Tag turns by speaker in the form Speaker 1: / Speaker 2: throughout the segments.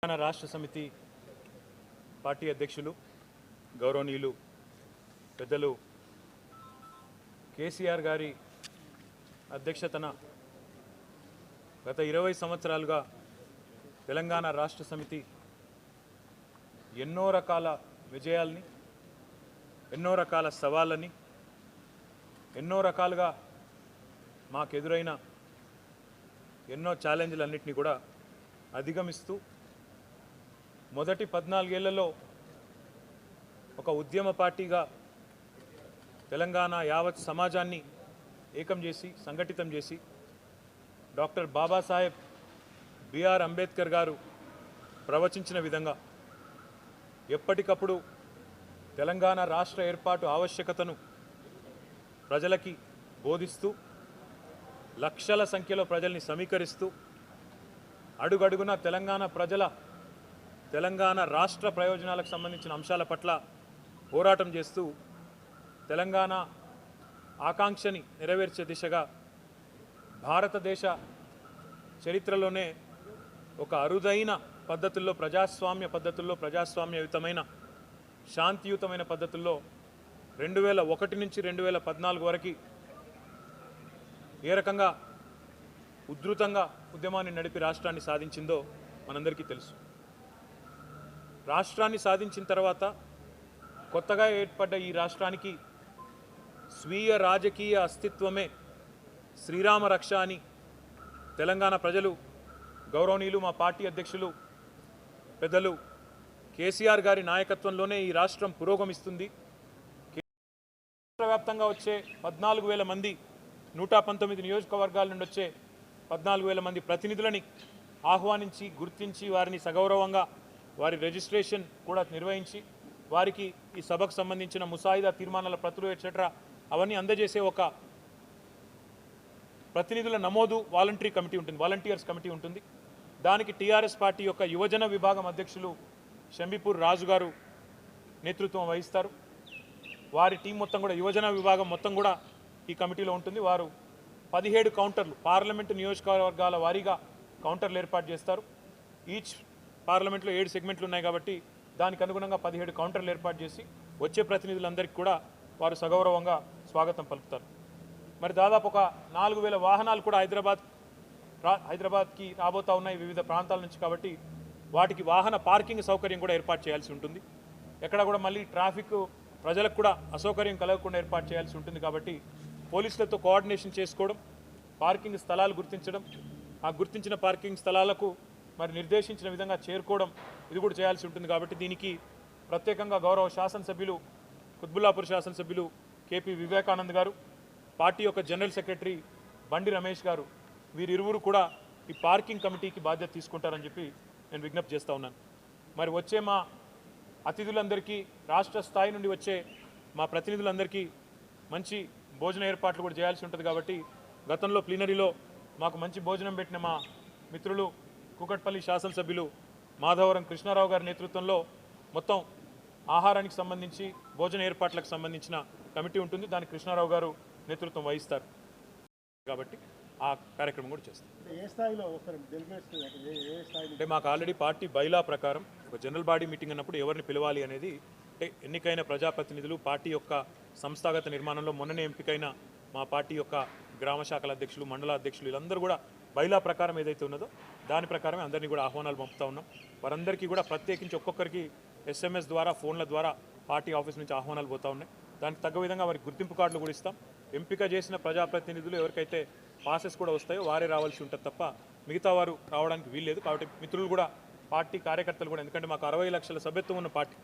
Speaker 1: తెలంగాణ రాష్ట్ర సమితి పార్టీ అధ్యక్షులు గౌరవనీయులు పెద్దలు కేసీఆర్ గారి అధ్యక్షతన గత 20 సంవత్సరాలుగా తెలంగాణ రాష్ట్ర సమితి ఎన్నో రకాల విజయాల్ని, ఎన్నో రకాల సవాళ్ళని, ఎన్నో రకాలుగా మాకెదురైన ఎన్నో ఛాలెంజ్లన్నింటినీ కూడా అధిగమిస్తూ మొదటి 14 ఏళ్లలో ఒక ఉద్యమ పార్టీగా తెలంగాణ యావత్ సమాజాన్ని ఏకం చేసి సంఘటితం చేసి డాక్టర్ బాబాసాహెబ్ బిఆర్ అంబేద్కర్ గారు ప్రవచించిన విధంగా ఎప్పటికప్పుడు తెలంగాణ రాష్ట్ర ఏర్పాటు ఆవశ్యకతను ప్రజలకి బోధిస్తూ లక్షల సంఖ్యలో ప్రజల్ని సమీకరిస్తూ అడుగడుగున తెలంగాణ రాష్ట్ర ప్రయోజనాలకు సంబంధించిన అంశాల పట్ల పోరాటం చేస్తూ తెలంగాణ ఆకాంక్షని నెరవేర్చే దిశగా భారతదేశ చరిత్రలోనే ఒక అరుదైన పద్ధతుల్లో ప్రజాస్వామ్యయుతమైన శాంతియుతమైన పద్ధతుల్లో 2001 నుంచి 2014 వరకు ఏ రకంగా ఉధృతంగా ఉద్యమాన్ని నడిపి రాష్ట్రాన్ని సాధించిందో మనందరికీ తెలుసు. రాష్ట్రాన్ని సాధించిన తర్వాత కొత్తగా ఏర్పడ్డ ఈ రాష్ట్రానికి స్వీయ రాజకీయ అస్తిత్వమే శ్రీరామ రక్ష అని తెలంగాణ ప్రజలు గౌరవనీయులు మా పార్టీ అధ్యక్షులు పెద్దలు కేసీఆర్ గారి నాయకత్వంలోనే ఈ రాష్ట్రం పురోగమిస్తుంది. రాష్ట్ర వ్యాప్తంగా వచ్చే 14,000 మంది 119 నియోజకవర్గాల నుండి వచ్చే 14,000 మంది ప్రతినిధులని ఆహ్వానించి గుర్తించి వారిని సగౌరవంగా వారి రిజిస్ట్రేషన్ కూడా నిర్వహించి వారికి ఈ సభకు సంబంధించిన ముసాయిదా తీర్మానాల ప్రతులు ఎట్సెట్రా అవన్నీ అందజేసే ఒక ప్రతినిధుల నమోదు వాలంటీర్స్ కమిటీ ఉంటుంది. దానికి టీఆర్ఎస్ పార్టీ యొక్క యువజన విభాగం అధ్యక్షులు షంబీపూర్ రాజు గారు నేతృత్వం వహిస్తారు. వారి టీం మొత్తం కూడా యువజన విభాగం మొత్తం కూడా ఈ కమిటీలో ఉంటుంది. వారు 17 కౌంటర్లు పార్లమెంటు నియోజకవర్గాల వారీగా కౌంటర్లు ఏర్పాటు చేస్తారు. ఈచ్ పార్లమెంట్లో 7 సెగ్మెంట్లు ఉన్నాయి కాబట్టి దానికి అనుగుణంగా 17 కౌంటర్లు ఏర్పాటు చేసి వచ్చే ప్రతినిధులందరికీ కూడా వారు సగౌరవంగా స్వాగతం పలుకుతారు. మరి దాదాపు ఒక 4,000 వాహనాలు కూడా హైదరాబాద్కి రాబోతూ ఉన్నాయి వివిధ ప్రాంతాల నుంచి. కాబట్టి వాటికి వాహన పార్కింగ్ సౌకర్యం కూడా ఏర్పాటు చేయాల్సి ఉంటుంది. ఎక్కడ కూడా మళ్ళీ ట్రాఫిక్ ప్రజలకు కూడా అసౌకర్యం కలగకుండా ఏర్పాటు చేయాల్సి ఉంటుంది. కాబట్టి పోలీసులతో కోఆర్డినేషన్ చేసుకోవడం, పార్కింగ్ స్థలాలు గుర్తించడం, ఆ గుర్తించిన పార్కింగ్ స్థలాలకు మరి నిర్దేశించిన విధంగా చేరుకోవడం ఇది కూడా చేయాల్సి ఉంటుంది. కాబట్టి దీనికి ప్రత్యేకంగా గౌరవ శాసనసభ్యులు కుత్బుల్లాపూర్ శాసనసభ్యులు కేపీ వివేకానంద్ గారు, పార్టీ యొక్క జనరల్ సెక్రటరీ బండి రమేష్ గారు వీరిరువురు కూడా ఈ పార్కింగ్ కమిటీకి బాధ్యత తీసుకుంటారని చెప్పి నేను విజ్ఞప్తి చేస్తూ ఉన్నాను. మరి వచ్చే మా అతిథులందరికీ రాష్ట్ర స్థాయి నుండి వచ్చే మా ప్రతినిధులందరికీ మంచి భోజన ఏర్పాట్లు కూడా చేయాల్సి ఉంటుంది. కాబట్టి గతంలో ప్లీనరీలో మాకు మంచి భోజనం పెట్టిన మా మిత్రులు కూకట్పల్లి శాసనసభ్యులు మాధవరం కృష్ణారావు గారి నేతృత్వంలో మొత్తం ఆహారానికి సంబంధించి భోజన ఏర్పాట్లకు సంబంధించిన కమిటీ ఉంటుంది. దానికి కృష్ణారావు గారు నేతృత్వం వహిస్తారు. కాబట్టి ఆ కార్యక్రమం కూడా చేస్తాం. అంటే మాకు ఆల్రెడీ పార్టీ బైలా ప్రకారం ఒక జనరల్ బాడీ మీటింగ్ అన్నప్పుడు ఎవరిని పిలవాలి అనేది, అంటే ఎన్నికైన ప్రజాప్రతినిధులు పార్టీ యొక్క సంస్థాగత నిర్మాణంలో మొన్ననే ఎంపికైన మా పార్టీ యొక్క గ్రామ శాఖల అధ్యక్షులు, మండల అధ్యక్షులు వీళ్ళందరూ కూడా బైలా ప్రకారం ఏదైతే ఉన్నదో దాని ప్రకారమే అందరినీ కూడా ఆహ్వానాలు పంపుతూ ఉన్నాం. వారందరికీ కూడా ప్రత్యేకించి ఒక్కొక్కరికి SMS ద్వారా ఫోన్ల ద్వారా పార్టీ ఆఫీస్ నుంచి ఆహ్వానాలు పోతూ ఉన్నాయి. దానికి తగ్గ విధంగా వారికి గుర్తింపు కార్డులు కూడా ఇస్తాం. ఎంపిక చేసిన ప్రజాప్రతినిధులు ఎవరికైతే పాసెస్ కూడా వస్తాయో వారే రావాల్సి ఉంటుంది తప్ప మిగతా వారు రావడానికి వీల్లేదు. కాబట్టి మిత్రులు కూడా పార్టీ కార్యకర్తలు కూడా, ఎందుకంటే మాకు 60 లక్షల సభ్యత్వం ఉన్న పార్టీ,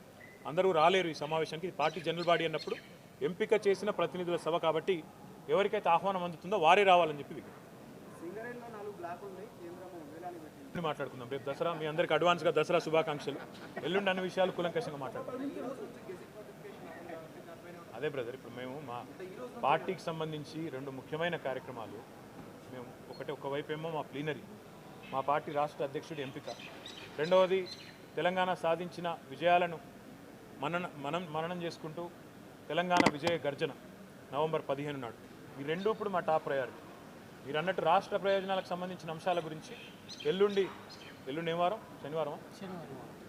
Speaker 1: అందరూ రాలేరు ఈ సమావేశానికి. పార్టీ జనరల్ బాడీ అన్నప్పుడు ఎంపిక చేసిన ప్రతినిధుల సభ కాబట్టి ఎవరికైతే ఆహ్వానం అందుతుందో వారే రావాలని చెప్పి మాట్లాడుకుందాం. రేపు దసరా, మీ అందరికీ అడ్వాన్స్గా దసరా శుభాకాంక్షలు. ఎల్లుండి అన్ని విషయాలు కూలంకషంగా మాట్లాడుకుందాం. అదే బ్రదర్, ఇప్పుడు మేము మా పార్టీకి సంబంధించి 2 ముఖ్యమైన కార్యక్రమాలు మేము ఒకవైపు ఏమో మా ప్లీనరీ, మా పార్టీ రాష్ట్ర అధ్యక్షుడి ఎంపిక, రెండవది తెలంగాణ సాధించిన విజయాలను మననం చేసుకుంటూ తెలంగాణ విజయ గర్జన నవంబర్ 15 నాడు. ఈ రెండు ఇప్పుడు మా టాప్ ప్రయారిటీ. మీరు అన్నట్టు రాష్ట్ర ప్రయోజనాలకు సంబంధించిన అంశాల గురించి ఎల్లుండి ఎల్లుండి ఏం వారం? శనివారం.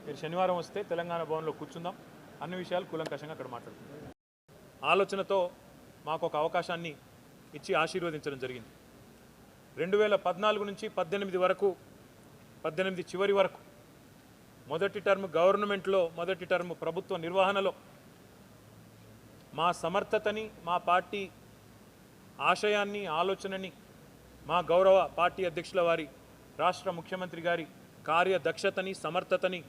Speaker 1: మీరు శనివారం వస్తే తెలంగాణ భవన్లో కూర్చుందాం, అన్ని విషయాలు కూలంకషంగా అక్కడ మాట్లాడుకుందాం. ఆలోచనతో మాకు ఒక అవకాశాన్ని ఇచ్చి ఆశీర్వదించడం జరిగింది. 2014 నుంచి 18 వరకు, 18 చివరి వరకు మొదటి టర్మ్ గవర్నమెంట్లో, మొదటి టర్మ్ ప్రభుత్వ నిర్వహణలో మా సమర్థతని, మా పార్టీ ఆశయాన్ని, ఆలోచనని మా గౌరవ పార్టీ అధ్యక్షుల వారి, రాష్ట్ర ముఖ్యమంత్రి గారి కార్యదక్షతని, సమర్థతని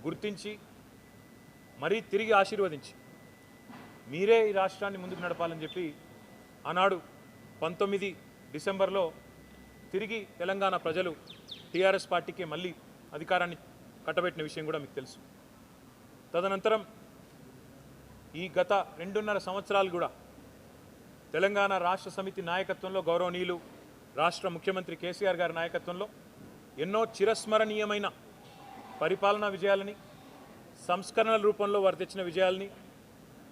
Speaker 1: గుర్తించి మరీ తిరిగి ఆశీర్వదించి మీరే ఈ రాష్ట్రాన్ని ముందుకు నడపాలని చెప్పి ఆనాడు 19 డిసెంబర్లో తిరిగి తెలంగాణ ప్రజలు టీఆర్ఎస్ పార్టీకి మళ్ళీ అధికారాన్ని కట్టబెట్టిన విషయం కూడా మీకు తెలుసు. తదనంతరం ఈ గత 2.5 సంవత్సరాలు కూడా తెలంగాణ రాష్ట్ర సమితి నాయకత్వంలో, గౌరవనీయులు రాష్ట్ర ముఖ్యమంత్రి కేసీఆర్ గారి నాయకత్వంలో ఎన్నో చిరస్మరణీయమైన పరిపాలనా విజయాలని, సంస్కరణల రూపంలో వారు తెచ్చిన విజయాలని,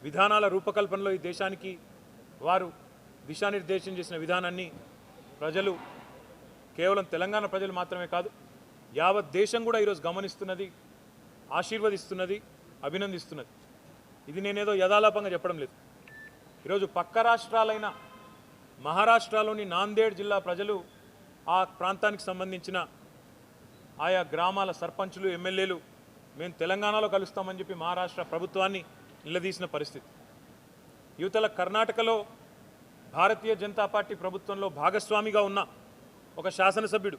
Speaker 1: విధానాల రూపకల్పనలో ఈ దేశానికి వారు దిశానిర్దేశం చేసిన విధానాన్ని ప్రజలు, కేవలం తెలంగాణ ప్రజలు మాత్రమే కాదు, యావత్ దేశం కూడా ఈరోజు గమనిస్తున్నది, ఆశీర్వదిస్తున్నది, అభినందిస్తున్నది. ఇది నేనేదో యథాలాపంగా చెప్పడం లేదు. ఈరోజు పక్క రాష్ట్రాలైన మహారాష్ట్రలోని నాందేడ్ జిల్లా ప్రజలు, ఆ ప్రాంతానికి సంబంధించిన ఆయా గ్రామాల సర్పంచులు, ఎమ్మెల్యేలు మేము తెలంగాణలో కలుస్తామని చెప్పి మహారాష్ట్ర ప్రభుత్వాన్ని నిలదీసిన పరిస్థితి. యువతల కర్ణాటకలో భారతీయ జనతా పార్టీ ప్రభుత్వంలో భాగస్వామిగా ఉన్న ఒక శాసనసభ్యుడు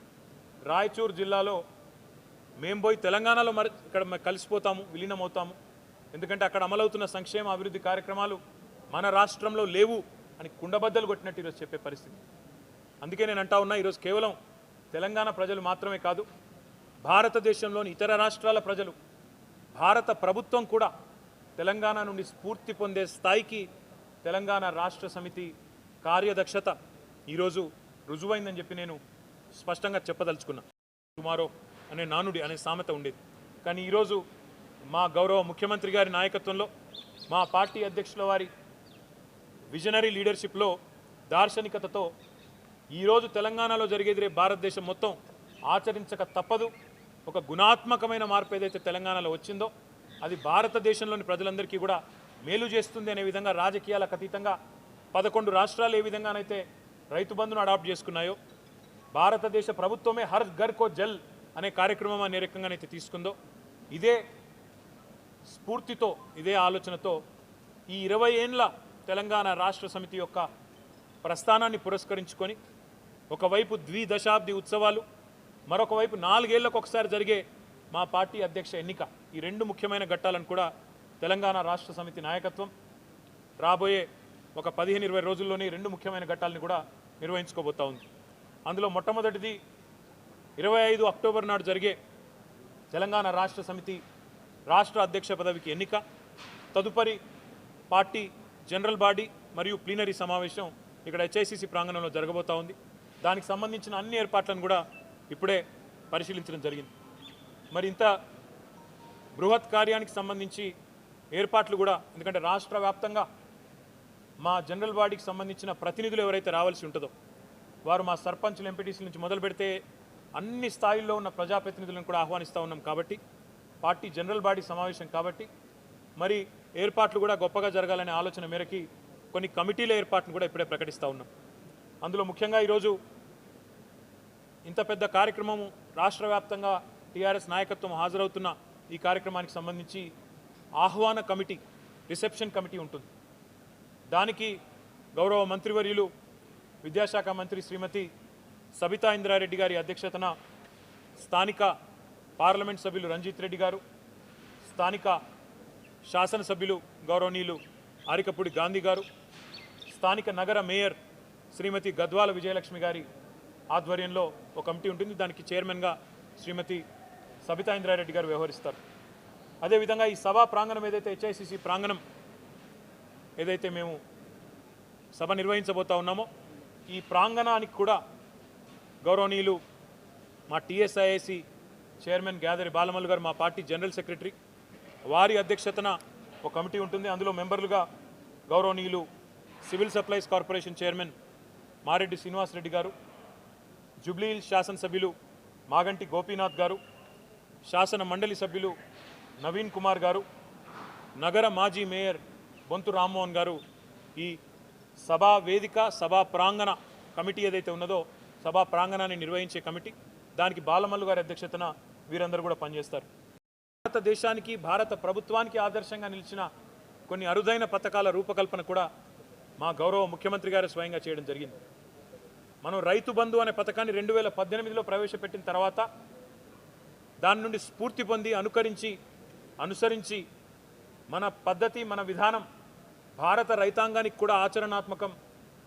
Speaker 1: రాయచూర్ జిల్లాలో మేము పోయి తెలంగాణలో ఇక్కడ కలిసిపోతాము, విలీనమవుతాము, ఎందుకంటే అక్కడ అమలవుతున్న సంక్షేమ అభివృద్ధి కార్యక్రమాలు మన రాష్ట్రంలో లేవు అని కుండబద్దలు కొట్టినట్టు ఈరోజు చెప్పే పరిస్థితి. అందుకే నేను అంటా ఉన్నా, ఈరోజు కేవలం తెలంగాణ ప్రజలు మాత్రమే కాదు, భారతదేశంలోని ఇతర రాష్ట్రాల ప్రజలు, భారత ప్రభుత్వం కూడా తెలంగాణ నుండి స్ఫూర్తి పొందే స్థాయికి తెలంగాణ రాష్ట్ర సమితి కార్యదక్షత ఈరోజు రుజువైందని చెప్పి నేను స్పష్టంగా చెప్పదలుచుకున్నా. టుమారో అనే నానుడి, అనే సామెత ఉండేది. కానీ ఈరోజు మా గౌరవ ముఖ్యమంత్రి గారి నాయకత్వంలో, మా పార్టీ అధ్యక్షుల వారి విజనరీ లీడర్షిప్లో, దార్శనికతతో ఈరోజు తెలంగాణలో జరిగేది రేపు భారతదేశం మొత్తం ఆచరించక తప్పదు. ఒక గుణాత్మకమైన మార్పు ఏదైతే తెలంగాణలో వచ్చిందో అది భారతదేశంలోని ప్రజలందరికీ కూడా మేలు చేస్తుంది అనే విధంగా, రాజకీయాలకు అతీతంగా 11 రాష్ట్రాలు ఏ విధంగానైతే రైతు బంధును అడాప్ట్ చేసుకున్నాయో, భారతదేశ ప్రభుత్వమే హర్ ఘర్ కో జల్ అనే కార్యక్రమం అనే రకంగానైతే తీసుకుందో, ఇదే స్ఫూర్తితో, ఇదే ఆలోచనతో ఈ 20 ఏండ్ల తెలంగాణ రాష్ట్ర సమితి యొక్క ప్రస్థానాన్ని పురస్కరించుకొని ఒకవైపు ద్విదశాబ్ది ఉత్సవాలు, మరొక వైపు 4 ఏళ్లకు ఒకసారి జరిగే మా పార్టీ అధ్యక్ష ఎన్నిక, ఈ 2 ముఖ్యమైన ఘట్టాలను కూడా తెలంగాణ రాష్ట్ర సమితి నాయకత్వం రాబోయే ఒక 15-20 రోజుల్లోనే 2 ముఖ్యమైన ఘట్టాలను కూడా నిర్వహించుకోబోతా ఉంది. అందులో మొట్టమొదటిది 25 అక్టోబర్ నాడు జరిగే తెలంగాణ రాష్ట్ర సమితి రాష్ట్ర అధ్యక్ష పదవికి ఎన్నిక, తదుపరి పార్టీ జనరల్ బాడీ మరియు ప్లీనరీ సమావేశం ఇక్కడ హెచ్ఐసిసి ప్రాంగణంలో జరగబోతా ఉంది. దానికి సంబంధించిన అన్ని ఏర్పాట్లను కూడా ఇప్పుడే పరిశీలించడం జరిగింది. మరి ఇంత బృహత్ కార్యానికి సంబంధించి ఏర్పాట్లు కూడా, ఎందుకంటే రాష్ట్ర వ్యాప్తంగా మా జనరల్ బాడీకి సంబంధించిన ప్రతినిధులు ఎవరైతే రావాల్సి ఉంటుందో వారు మా సర్పంచ్లు, ఎంపీటీసీ నుంచి మొదలు పెడితే అన్ని స్థాయిల్లో ఉన్న ప్రజాప్రతినిధులను కూడా ఆహ్వానిస్తూ ఉన్నాం. కాబట్టి పార్టీ జనరల్ బాడీ సమావేశం కాబట్టి మరి ఏర్పాట్లు కూడా గొప్పగా జరగాలనే ఆలోచన మేరకి కొన్ని కమిటీల ఏర్పాటును కూడా ఇప్పుడే ప్రకటిస్తూ ఉన్నాం. అందులో ముఖ్యంగా ఈరోజు ఇంత పెద్ద కార్యక్రమము, రాష్ట్ర వ్యాప్తంగా టీఆర్ఎస్ నాయకత్వం హాజరవుతున్న ఈ కార్యక్రమానికి సంబంధించి ఆహ్వాన కమిటీ, రిసెప్షన్ కమిటీ ఉంటుంది. దానికి గౌరవ మంత్రివర్యులు విద్యాశాఖ మంత్రి శ్రీమతి సబితా ఇంద్రారెడ్డి గారి అధ్యక్షతన స్థానిక పార్లమెంట్ సభ్యులు రంజిత్ రెడ్డి గారు, స్థానిక శాసనసభ్యులు గౌరవనీయులు ఆరికపూడి గాంధీ గారు, స్థానిక నగర మేయర్ శ్రీమతి గద్వాల విజయలక్ష్మి గారి ఆధ్వర్యంలో ఒక కమిటీ ఉంటుంది. దానికి చైర్మన్గా శ్రీమతి సబితా ఇంద్రారెడ్డి గారు వ్యవహరిస్తారు. అదేవిధంగా ఈ సభా ప్రాంగణం ఏదైతే హెచ్ఐసిసి ప్రాంగణం ఏదైతే మేము సభ నిర్వహించబోతా ఉన్నామో ఈ ప్రాంగణానికి కూడా గౌరవనీయులు మా టీఎస్ఐఏసి చైర్మన్ గ్యాదరి బాలమల్లు గారు, మా పార్టీ జనరల్ సెక్రటరీ, వారి అధ్యక్షతన ఒక కమిటీ ఉంటుంది. అందులో మెంబర్లుగా గౌరవనీయులు civil supplies corporation chairman Mareddy Srinivasa Reddy గారు, జూబ్లీహిల్స్ శాసనసభ్యులు మాగంటి గోపీనాథ్ గారు, శాసన మండలి సభ్యులు నవీన్ కుమార్ గారు, నగర మాజీ మేయర్ బొంతు రామ్మోహన్ గారు ఈ సభా వేదిక సభా ప్రాంగణ కమిటీ ఏదైతే ఉన్నదో సభా ప్రాంగణాన్ని నిర్వహించే కమిటీ, దానికి బాలమల్లు గారి అధ్యక్షతన వీరందరూ కూడా పనిచేస్తారు. భారతదేశానికి భారత ప్రభుత్వానికి ఆదర్శంగా నిలిచిన కొన్ని అరుదైన పథకాల రూపకల్పన కూడా మా గౌరవ ముఖ్యమంత్రి గారు స్వయంగా చేయడం జరిగింది. మనం రైతు బంధు అనే పథకాన్ని 2018లో ప్రవేశపెట్టిన తర్వాత దాని నుండి స్ఫూర్తి పొంది అనుసరించి మన పద్ధతి మన విధానం భారత రైతాంగానికి కూడా ఆచరణాత్మకం,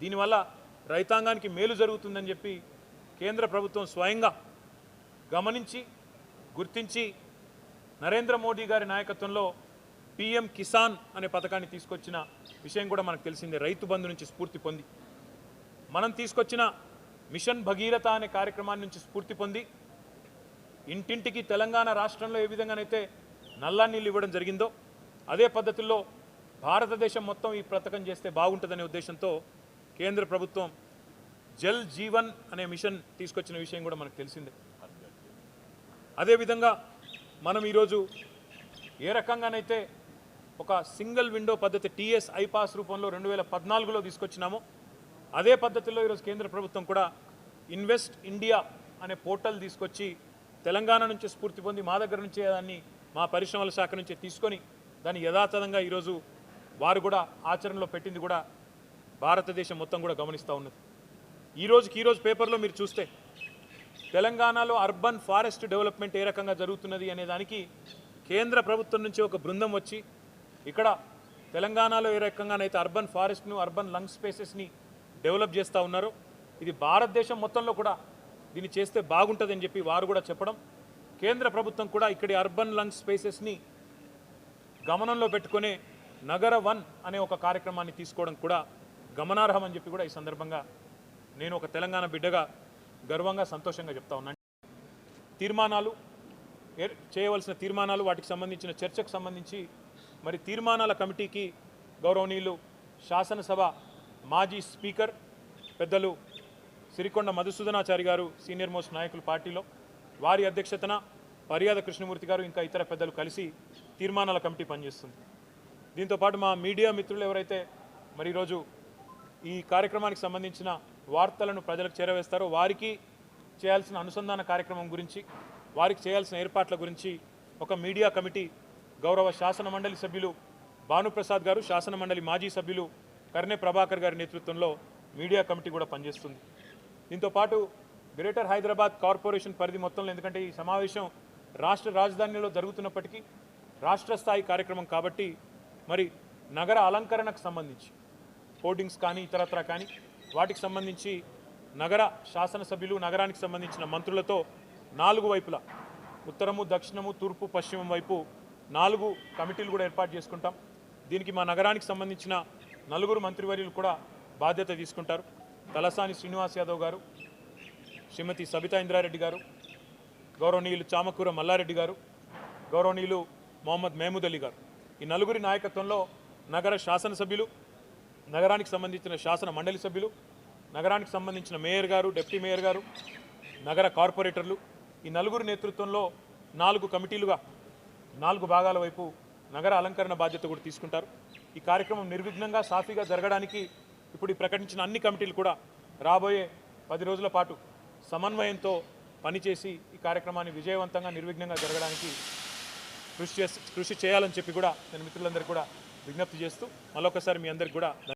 Speaker 1: దీనివల్ల రైతాంగానికి మేలు జరుగుతుందని చెప్పి కేంద్ర ప్రభుత్వం స్వయంగా గమనించి గుర్తించి నరేంద్ర మోడీ గారి నాయకత్వంలో పిఎం కిసాన్ అనే పథకాన్ని తీసుకొచ్చిన విషయం కూడా మనకు తెలిసిందే. రైతు బంధు నుంచి స్ఫూర్తి పొంది మనం తీసుకొచ్చిన మిషన్ భగీరథ అనే కార్యక్రమాన్ని నుంచి స్ఫూర్తి పొంది ఇంటింటికి తెలంగాణ రాష్ట్రంలో ఏ విధంగానైతే నల్లా నీళ్ళు ఇవ్వడం జరిగిందో అదే పద్ధతుల్లో భారతదేశం మొత్తం ఈ పథకం చేస్తే బాగుంటుందనే ఉద్దేశంతో కేంద్ర ప్రభుత్వం జల్ జీవన్ అనే మిషన్ తీసుకొచ్చిన విషయం కూడా మనకు తెలిసిందే. అదేవిధంగా మనం ఈరోజు ఏ రకంగానైతే ఒక సింగిల్ విండో పద్ధతి టీఎస్ ఐపాస్ రూపంలో 2014లో తీసుకొచ్చినామో అదే పద్ధతిలో ఈరోజు కేంద్ర ప్రభుత్వం కూడా ఇన్వెస్ట్ ఇండియా అనే పోర్టల్ తీసుకొచ్చి తెలంగాణ నుంచి స్ఫూర్తి పొంది మా దగ్గర నుంచి దాన్ని మా పరిశ్రమల శాఖ నుంచి తీసుకొని దాన్ని యథాతథంగా ఈరోజు వారు కూడా ఆచరణలో పెట్టింది కూడా భారతదేశం మొత్తం కూడా గమనిస్తూ ఉన్నది. ఈరోజు పేపర్లో మీరు చూస్తే తెలంగాణలో అర్బన్ ఫారెస్ట్ డెవలప్మెంట్ ఏ రకంగా జరుగుతున్నది అనే దానికి కేంద్ర ప్రభుత్వం నుంచి ఒక బృందం వచ్చి ఇక్కడ తెలంగాణలో ఏ రకంగానైతే అర్బన్ ఫారెస్ట్ను అర్బన్ లంగ్ స్పేసెస్ని డెవలప్ చేస్తూ ఉన్నారో ఇది భారతదేశం మొత్తంలో కూడా దీన్ని చేస్తే బాగుంటుందని చెప్పి వారు కూడా చెప్పడం, కేంద్ర ప్రభుత్వం కూడా ఇక్కడి అర్బన్ లంగ్ స్పేసెస్ని గమనంలో పెట్టుకునే నగర వన్ అనే ఒక కార్యక్రమాన్ని తీసుకోవడం కూడా గమనార్హం అని చెప్పి కూడా ఈ సందర్భంగా నేను ఒక తెలంగాణ బిడ్డగా గర్వంగా సంతోషంగా చెప్తా ఉన్నాను. తీర్మానాలు చేయవలసిన తీర్మానాలు వాటికి సంబంధించిన చర్చకు సంబంధించి మరి తీర్మానాల కమిటీకి గౌరవనీయులు శాసనసభ మాజీ స్పీకర్ పెద్దలు సిరికొండ మధుసూదనాచారి గారు సీనియర్ మోస్ట్ నాయకులు పార్టీలో వారి అధ్యక్షతన పర్యాద కృష్ణమూర్తి గారు ఇంకా ఇతర పెద్దలు కలిసి తీర్మానాల కమిటీ పనిచేస్తుంది. దీంతోపాటు మా మీడియా మిత్రులు ఎవరైతే మరి ఈరోజు ఈ కార్యక్రమానికి సంబంధించిన వార్తలను ప్రజలకు చేరవేస్తారో వారికి చేయాల్సిన అనుసంధాన కార్యక్రమం గురించి వారికి చేయాల్సిన ఏర్పాట్ల గురించి ఒక మీడియా కమిటీ గౌరవ శాసన మండలి సభ్యులు భానుప్రసాద్ గారు, శాసన మండలి మాజీ సభ్యులు కర్నె ప్రభాకర్ గారి నేతృత్వంలో మీడియా కమిటీ కూడా పనిచేస్తుంది. దీంతోపాటు గ్రేటర్ హైదరాబాద్ కార్పొరేషన్ పరిధి మొత్తంలో, ఎందుకంటే ఈ సమావేశం రాష్ట్ర రాజధానిలో జరుగుతున్నప్పటికీ రాష్ట్ర స్థాయి కార్యక్రమం కాబట్టి మరి నగర అలంకరణకు సంబంధించి హోర్డింగ్స్ కానీ ఇతరత్ర కానీ వాటికి సంబంధించి నగర శాసనసభ్యులు నగరానికి సంబంధించిన మంత్రులతో 4 వైపులా ఉత్తరము దక్షిణము తూర్పు పశ్చిమం వైపు 4 కమిటీలు కూడా ఏర్పాటు చేసుకుంటాం. దీనికి మా నగరానికి సంబంధించిన 4 మంత్రివర్యులు కూడా బాధ్యత తీసుకుంటారు. తలసాని శ్రీనివాస్ యాదవ్ గారు, శ్రీమతి సబితా ఇంద్రారెడ్డి గారు, గౌరవనీయులు చామకూర మల్లారెడ్డి గారు, గౌరవనీయులు మొహమ్మద్ మహమూద్ అలీ గారు, ఈ 4 నాయకత్వంలో నగర శాసనసభ్యులు, నగరానికి సంబంధించిన శాసన మండలి సభ్యులు, నగరానికి సంబంధించిన మేయర్ గారు, డిప్యూటీ మేయర్ గారు, నగర కార్పొరేటర్లు, ఈ 4 నేతృత్వంలో 4 కమిటీలుగా 4 భాగాల వైపు నగర అలంకరణ బాధ్యత కూడా తీసుకుంటారు. ఈ కార్యక్రమం నిర్విఘ్నంగా సాఫీగా జరగడానికి ఇప్పుడు ఈ ప్రకటించిన అన్ని కమిటీలు కూడా రాబోయే 10 రోజుల పాటు సమన్వయంతో పనిచేసి ఈ కార్యక్రమాన్ని విజయవంతంగా నిర్విఘ్నంగా జరగడానికి కృషి చేయాలని చెప్పి కూడా నేను మిత్రులందరికీ కూడా విజ్ఞప్తి చేస్తూ మరొకసారి మీ అందరికీ కూడా